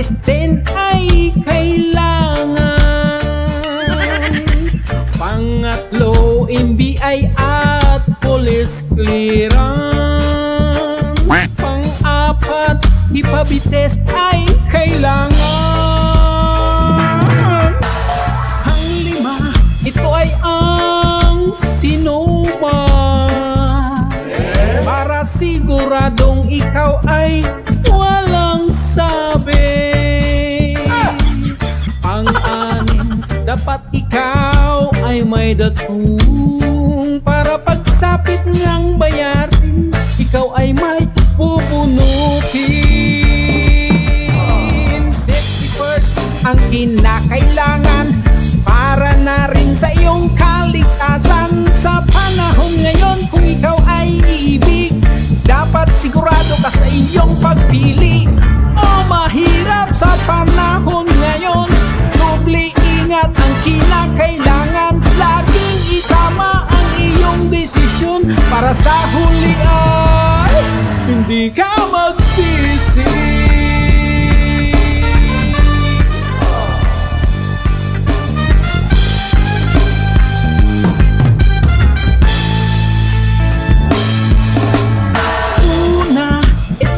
test din ay kailangan. Pangatlo, NBI at police clearance. Pang-apat, HIPAA test ay kailangan. Pang-lima, ito ay ang sinuma, para siguradong ikaw ay walang sabi. Pang-anim, dapat ikaw ay may datong, para pagsapit ng bayarin, ikaw ay may pupunutin. Safety first ang kinakailangan, para na rin sa iyong kaligtasan. Sa panahon ngayon, kung ikaw ay iibig, dapat sigurado ka sa iyong pagpili. O mahirap sa panahon ngayon, doble ingat ang kinakailangan. Laging itama ang iyong desisyon, para sa huli ay hindi ka magsisi.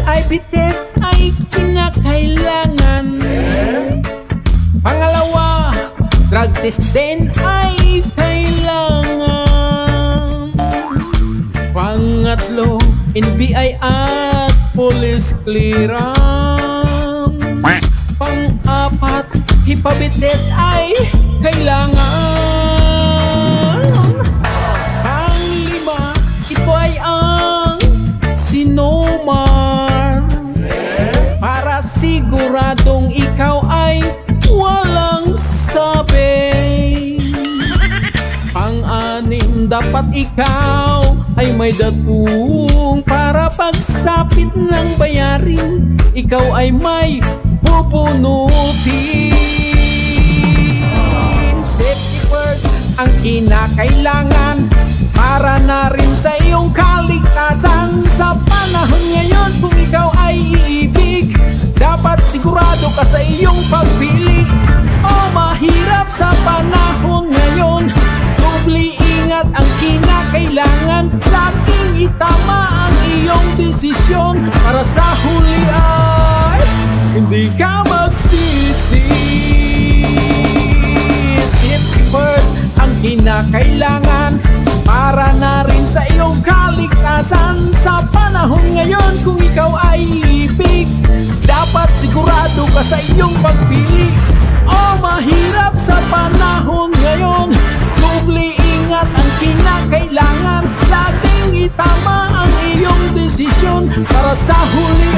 HIV test ay kinakailangan. Pangalawa, drug test din ay kailangan. Pangatlo, NBI at police clearance. Pang-apat, HIPAA test ay kailangan. Pang-lima, ito ay ang sinumar, para siguradong ikaw ay walang sabi. Pang-anim, dapat ikaw ay may datong, para pagsapit ng bayarin, ikaw ay may pupunutin. Safety first ang kinakailangan, para na rin sa iyong kaligtasan. Sa panahon ngayon, kung ikaw ay iibig, dapat sigurado ka sa iyong pagpili. O mahirap sa panahon ngayon, doble ingat ang kinakailangan. Laging itama ang iyong desisyon, para sa huli ay hindi ka magsisi. Safety first ang kinakailangan, para na rin sa iyong kaligtasan. Sa panahon ngayon, kung ikaw ay iibig, dapat sigurado ka sa iyong pagpili. O mahirap sa panahon ngayon, doble ingat ang kinakailangan. Laging itama ang iyong desisyon, para sa huli